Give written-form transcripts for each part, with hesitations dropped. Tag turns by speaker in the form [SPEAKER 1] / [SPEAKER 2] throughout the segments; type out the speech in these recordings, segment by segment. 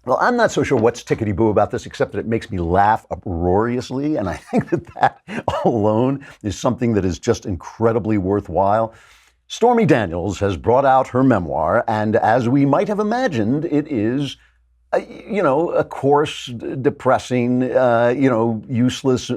[SPEAKER 1] Well, I'm not so sure what's tickety-boo about this, except that it makes me laugh uproariously. And I think that alone is something that is just incredibly worthwhile. Stormy Daniels has brought out her memoir, and as we might have imagined, it is a coarse, depressing, useless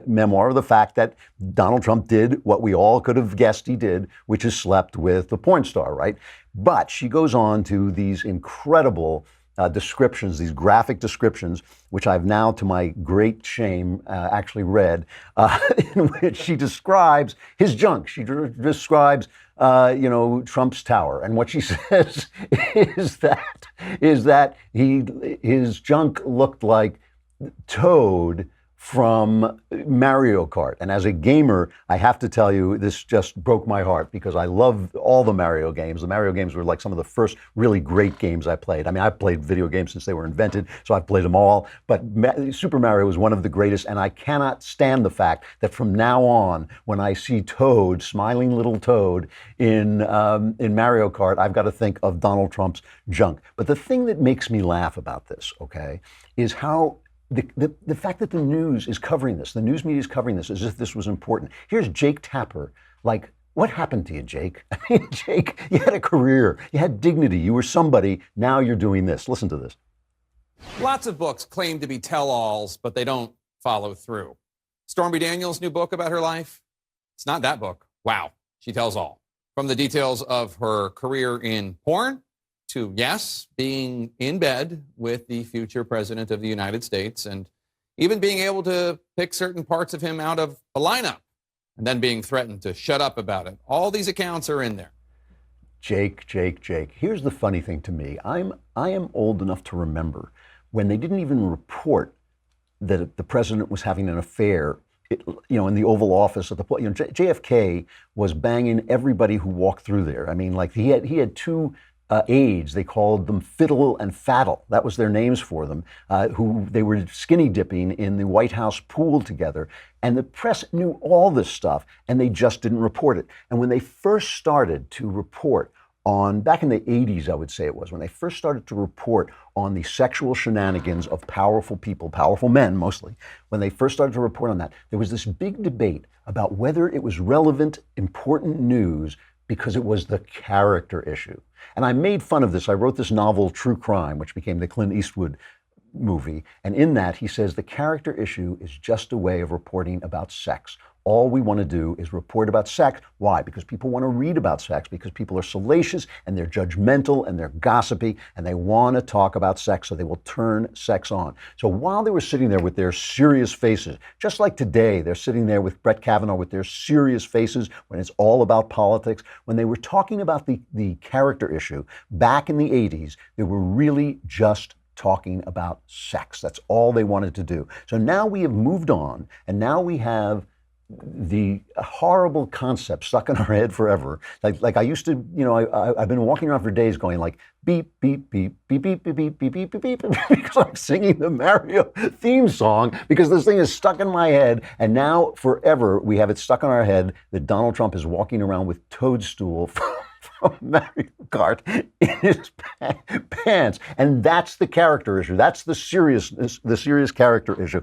[SPEAKER 1] memoir of the fact that Donald Trump did what we all could have guessed he did, which is slept with a porn star, right? But she goes on to these incredible descriptions, these graphic descriptions, which I've now, to my great shame, actually read, in which she describes his junk. She describes, Trump's tower, and what she says is that his junk looked like Toad from Mario Kart. And as a gamer, I have to tell you, this just broke my heart because I love all the Mario games. The Mario games were like some of the first really great games I played. I mean, I've played video games since they were invented, so I've played them all. But Super Mario was one of the greatest, and I cannot stand the fact that from now on, when I see Toad, smiling little Toad, in Mario Kart, I've got to think of Donald Trump's junk. But the thing that makes me laugh about this, okay, is how the fact that the news is covering this, the news media is covering this as if this was important. Here's Jake Tapper. Like, what happened to you, Jake? I mean, Jake, you had a career, you had dignity, you were somebody, now you're doing this. Listen to this.
[SPEAKER 2] Lots of books claim to be tell-alls, but they don't follow through. Stormy Daniels' new book about her life? It's not that book. Wow, she tells all. From the details of her career in porn, to, yes, being in bed with the future president of the United States and even being able to pick certain parts of him out of a lineup and then being threatened to shut up about it. All these accounts are in there.
[SPEAKER 1] Jake. Here's the funny thing to me. I am old enough to remember when they didn't even report that the president was having an affair in the Oval Office at the point. JFK was banging everybody who walked through there. I mean, like he had two aides. They called them Fiddle and Faddle. That was their names for them, who they were skinny dipping in the White House pool together. And the press knew all this stuff, and they just didn't report it. And when they first started to report on, back in the 80s, I would say it was, when they first started to report on the sexual shenanigans of powerful people, powerful men mostly, when they first started to report on that, there was this big debate about whether it was relevant, important news because it was the character issue. And I made fun of this. I wrote this novel, True Crime, which became the Clint Eastwood movie. And in that, he says the character issue is just a way of reporting about sex. All we want to do is report about sex. Why? Because people want to read about sex, because people are salacious and they're judgmental and they're gossipy and they want to talk about sex, so they will turn sex on. So while they were sitting there with their serious faces, just like today, they're sitting there with Brett Kavanaugh with their serious faces when it's all about politics, when they were talking about the character issue back in the 80s, they were really just talking about sex. That's all they wanted to do. So now we have moved on, and now we have the horrible concept stuck in our head forever. Like I used to, I've been walking around for days going like beep, beep, beep, beep, beep, beep, beep, beep, beep, beep, beep, because I'm singing the Mario theme song because this thing is stuck in my head. And now forever we have it stuck in our head that Donald Trump is walking around with Toadstool from Mario Kart in his pants. And that's the character issue. That's the serious character issue.